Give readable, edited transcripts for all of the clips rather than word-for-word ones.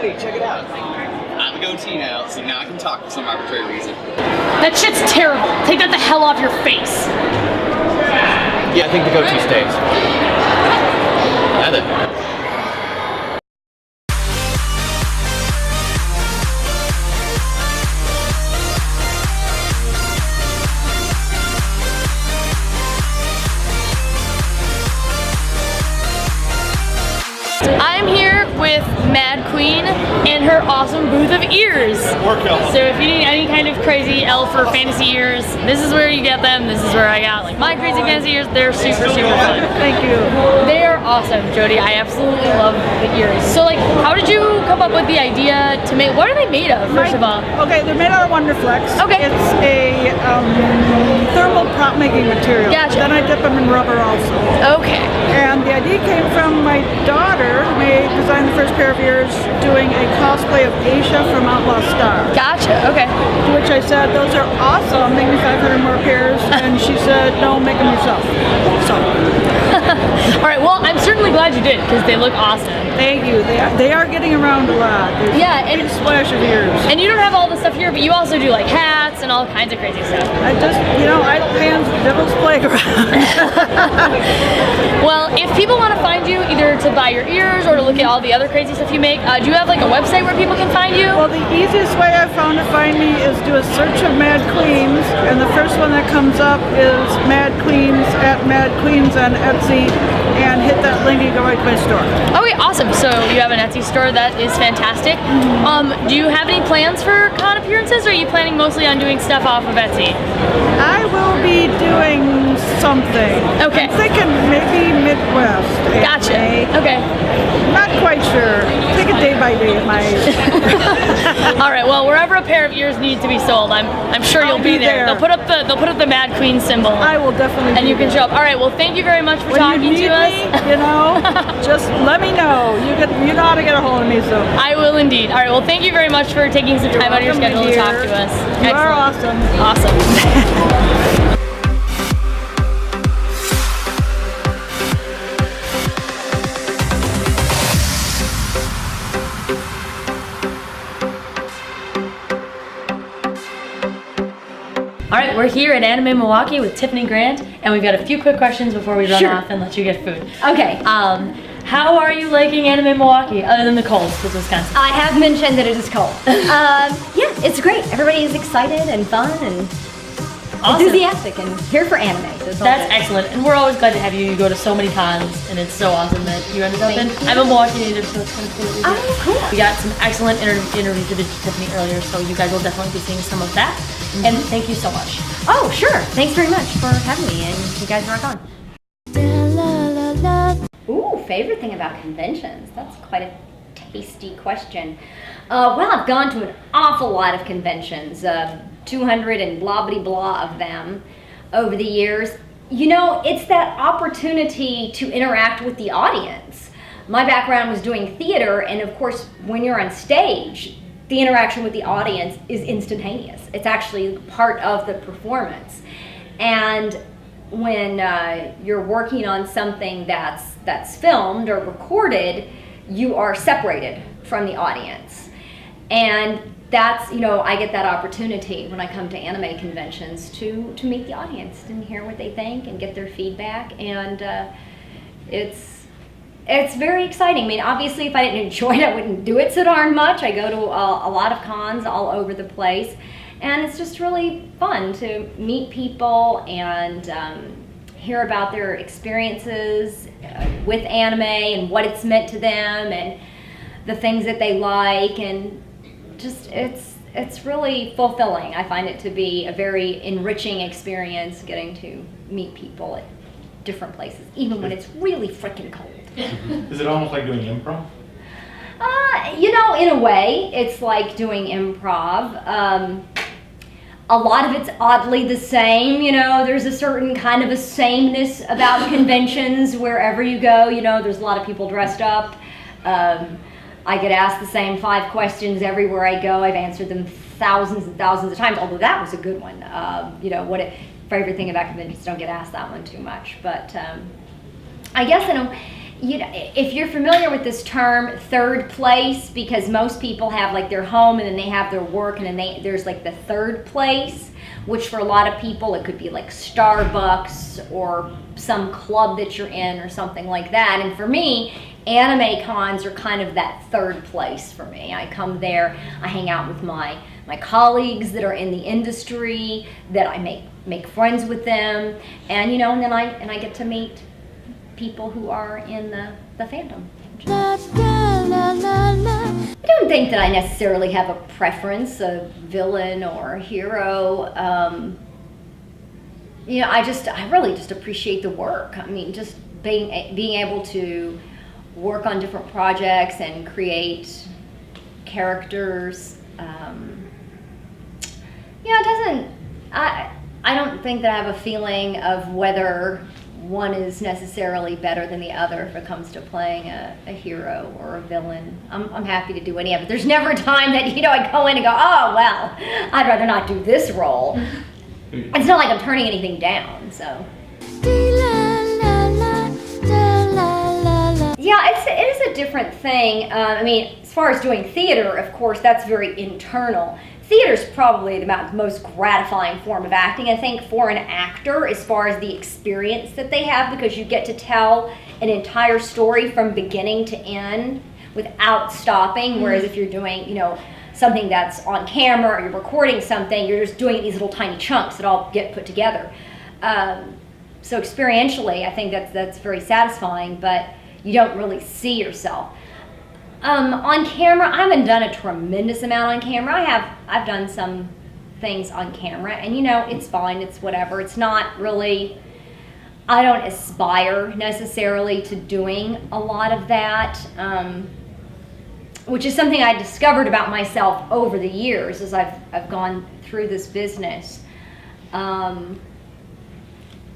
Buddy, check it out. I have a goatee now, so now I can talk for some arbitrary reason. That shit's terrible. Take that the hell off your face. Yeah, I think the goatee stays. Heather. I'm here with Mad Queen and her awesome booth of ears. So if you need any kind of crazy elf or fantasy ears, this is where you get them. This is where I got like my crazy fantasy ears. They're super, super fun. Thank you. They are awesome, Jody. I absolutely love the ears. So like, how did you come up with the idea to make, what are they made of, first of all? Okay, they're made out of Wonderflex. Okay. It's a thermal prop making material. Gotcha. Then I dip them in rubber also. Okay. And the idea came from my daughter, who designed the first pair of ears, doing a cosplay of Aisha from Outlaw Star. Gotcha, okay. To which I said, those are awesome, make me 500 more pairs. And she said, no, make them yourself. So. All right, well, I'm certainly glad you did, because they look awesome. Thank you. They are getting around a lot. There's and a splash of ears. And you don't have all the stuff here, but you also do like hats and all kinds of crazy stuff. I just, idle hands, the devil's playground. Well, if people want to find you, either to buy your ears or to look at all the other crazy stuff you make, do you have like a website where people can find you? Well, the easiest way I've found to find me is do a search of Mad Queens, and the first one that comes up is Mad Queens at Mad Queens on Etsy, and hit that link and go right to my store. Okay, awesome. So you have an Etsy store, that is fantastic. Do you have any plans for con appearances, or are you planning mostly on doing stuff off of Etsy? I will be doing something. Okay. I'm thinking maybe Midwest. Gotcha. Okay. Not quite sure. Take it day by day at my age. All right. Well, wherever a pair of ears need to be sold, I'm sure you'll be there. They'll put up the Mad Queen symbol. I will definitely. And you can show up. All right. Well, thank you very much for talking to us. Just let me know. You know how to get a hold of me, so. I will indeed. All right. Well, thank you very much for taking some time out of your schedule to talk to us. You are awesome. Awesome. All right, we're here at Anime Milwaukee with Tiffany Grant, and we've got a few quick questions before we run off and let you get food. Okay. How are you liking Anime Milwaukee, other than the cold, because Wisconsin? I have mentioned that it is cold. Yeah, it's great. Everybody is excited and fun and enthusiastic and here for anime. So that's excellent, and we're always glad to have you. You go to so many cons, and it's so awesome that you ended up in. I'm a Milwaukee native, so it's kind of cool that you're here. Cool. We got some excellent interviews with Tiffany earlier, so you guys will definitely be seeing some of that. And thank you so much. Oh, sure. Thanks very much for having me, and you guys rock on. Ooh, favorite thing about conventions? That's quite a tasty question. Well, I've gone to an awful lot of conventions, 200 and blah blah blah of them over the years. It's that opportunity to interact with the audience. My background was doing theater, and of course, when you're on stage, the interaction with the audience is instantaneous. It's actually part of the performance. And when you're working on something that's filmed or recorded, you are separated from the audience. And that's, I get that opportunity when I come to anime conventions to meet the audience and hear what they think and get their feedback. And it's very exciting. I mean, obviously, if I didn't enjoy it, I wouldn't do it so darn much. I go to a lot of cons all over the place, and it's just really fun to meet people and hear about their experiences with anime and what it's meant to them and the things that they like, and just it's really fulfilling. I find it to be a very enriching experience getting to meet people at different places, even when it's really freaking cold. Is it almost like doing improv? In a way, it's like doing improv. A lot of it's oddly the same, there's a certain kind of a sameness about conventions wherever you go, there's a lot of people dressed up. I get asked the same 5 questions everywhere I go. I've answered them thousands and thousands of times, although that was a good one. Favorite thing about conventions, don't get asked that one too much. But I guess you know, if you're familiar with this term, third place, because most people have like their home and then they have their work, and then there's like the third place, which for a lot of people it could be like Starbucks or some club that you're in or something like that. And for me, anime cons are kind of that third place for me. I come there, I hang out with my colleagues that are in the industry, that I make friends with them, and you know, and then I get to meet people who are in the fandom. I don't think that I necessarily have a preference, a villain or a hero. You know, I really just appreciate the work. I mean, just being able to work on different projects and create characters. You know, it doesn't. I don't think that I have a feeling of whether one is necessarily better than the other if it comes to playing a hero or a villain. I'm happy to do any of it. There's never a time that, you know, I go in and go, oh, well, I'd rather not do this role. It's not like I'm turning anything down, so. Yeah, it is a different thing. I mean, as far as doing theater, of course, that's very internal. Theater's probably the most gratifying form of acting, I think, for an actor, as far as the experience that they have, because you get to tell an entire story from beginning to end without stopping, whereas if you're doing, you know, something that's on camera or you're recording something, you're just doing these little tiny chunks that all get put together. So experientially, I think that's very satisfying, but you don't really see yourself. On camera, I haven't done a tremendous amount on camera. I've done some things on camera, and you know, it's fine, it's whatever. It's not really, I don't aspire necessarily to doing a lot of that, which is something I discovered about myself over the years as I've gone through this business.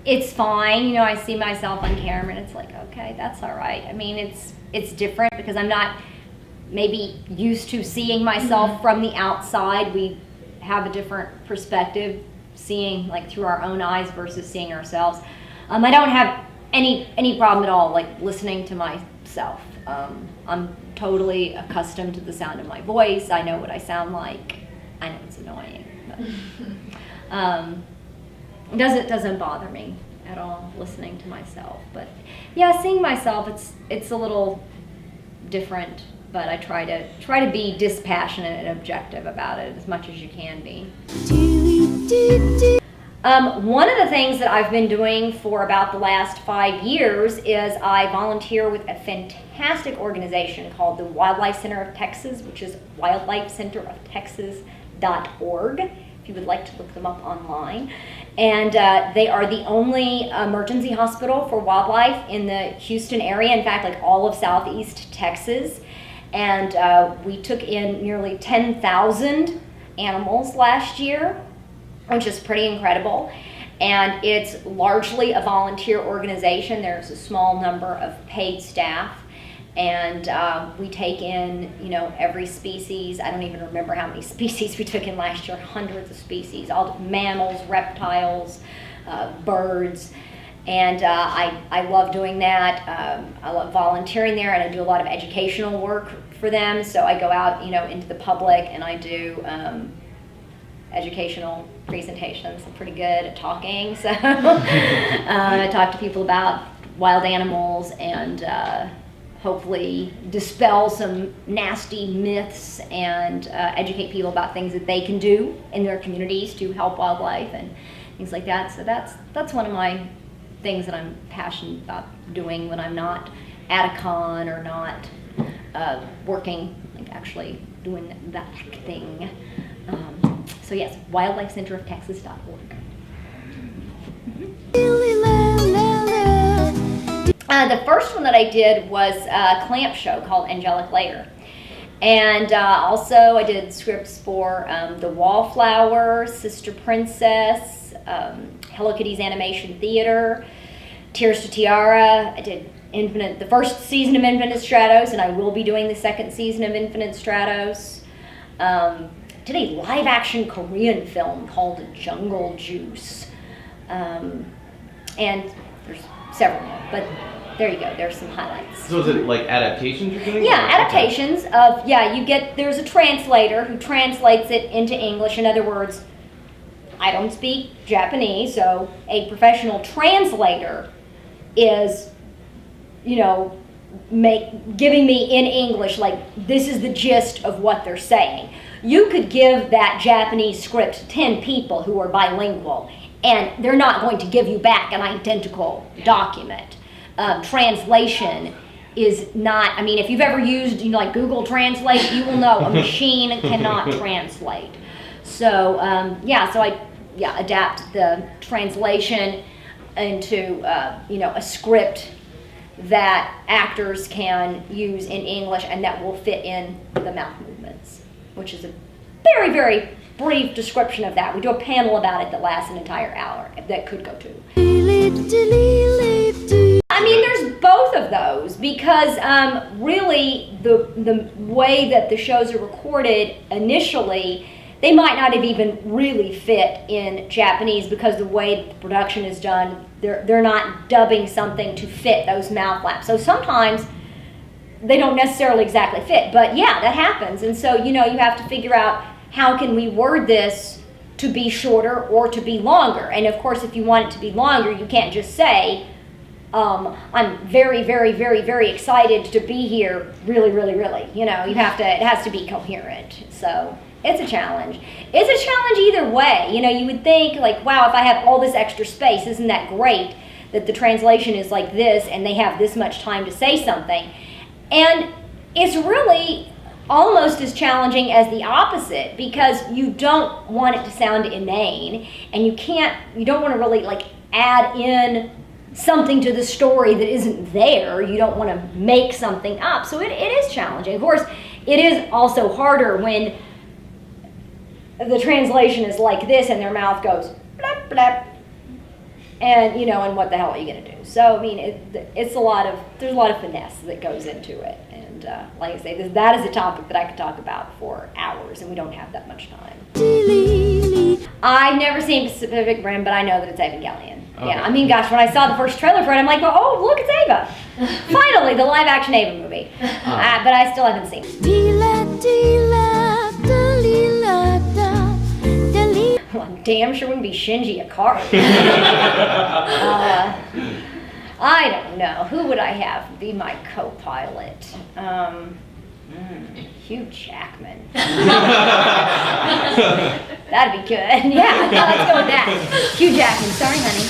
It's fine, you know, I see myself on camera and it's like, okay, that's all right. I mean, it's different because I'm not maybe used to seeing myself from the outside. We have a different perspective, seeing like through our own eyes versus seeing ourselves. I don't have any problem at all like listening to myself. I'm totally accustomed to the sound of my voice. I know what I sound like. I know it's annoying, but it doesn't bother me at all listening to myself. But yeah, seeing myself, it's a little different. But I try to be dispassionate and objective about it as much as you can be. One of the things that I've been doing for about the last 5 years is I volunteer with a fantastic organization called the Wildlife Center of Texas, which is wildlifecenteroftexas.org, if you would like to look them up online. And they are the only emergency hospital for wildlife in the Houston area, in fact, like all of Southeast Texas. And we took in nearly 10,000 animals last year, which is pretty incredible. And it's largely a volunteer organization. There's a small number of paid staff. And we take in, you know, every species. I don't even remember how many species we took in last year, hundreds of species, all mammals, reptiles, birds. And I love doing that. I love volunteering there, and I do a lot of educational work for them. So I go out, you know, into the public, and I do educational presentations. I'm pretty good at talking, so I talk to people about wild animals and hopefully dispel some nasty myths and educate people about things that they can do in their communities to help wildlife and things like that. So that's one of my things that I'm passionate about doing when I'm not at a con or not working, like actually doing that thing. So yes, wildlifecenteroftexas.org. The first one that I did was a clamp show called Angelic Layer. And also I did scripts for The Wallflower, Sister Princess, Hello Kitty's Animation Theater, Tears to Tiara. I did the first season of Infinite Stratos, and I will be doing the second season of Infinite Stratos. Did a live action Korean film called Jungle Juice. And there's several more, but there you go. There's some highlights. So is it like adaptations you're doing? Yeah, or- adaptations of, there's a translator who translates it into English. In other words, I don't speak Japanese, so a professional translator is, giving me in English, like, this is the gist of what they're saying. You could give that Japanese script to 10 people who are bilingual, and they're not going to give you back an identical document. Translation is not, I mean, if you've ever used, like Google Translate, you will know a machine cannot translate. So, I adapt the translation into, a script that actors can use in English and that will fit in the mouth movements, which is a very, very brief description of that. We do a panel about it that lasts an entire hour that could go to. I mean, there's both of those because really the way that the shows are recorded initially, they might not have even really fit in Japanese because the way the production is done, they're not dubbing something to fit those mouth flaps. So sometimes they don't necessarily exactly fit, but yeah, that happens. And so, you have to figure out how can we word this to be shorter or to be longer. And of course, if you want it to be longer, you can't just say, I'm very, very, very, very excited to be here, really, really, really. It has to be coherent. So it's a challenge. It's a challenge either way. You would think, like, wow, if I have all this extra space, isn't that great that the translation is like this and they have this much time to say something? And it's really almost as challenging as the opposite because you don't want it to sound inane and you don't want to really like add in something to the story that isn't there. You don't want to make something up. So it is challenging. Of course, it is also harder when the translation is like this and their mouth goes blap, blap, and and what the hell are you going to do? So I mean, there's a lot of finesse that goes into it, and like I say, that is a topic that I could talk about for hours, and we don't have that much time. I've never seen Pacific Rim, but I know that it's Evangelion. Okay. Yeah, I mean, gosh, when I saw the first trailer for it, I'm like, well, oh, look, it's Eva. Finally, the live-action Eva movie. But I still haven't seen it. Well, I'm damn sure wouldn't be Shinji Ikari. I don't know. Who would I have be my co-pilot? Hugh Jackman. That'd be good. Yeah, let's go with that. Hugh Jackman. Sorry, honey.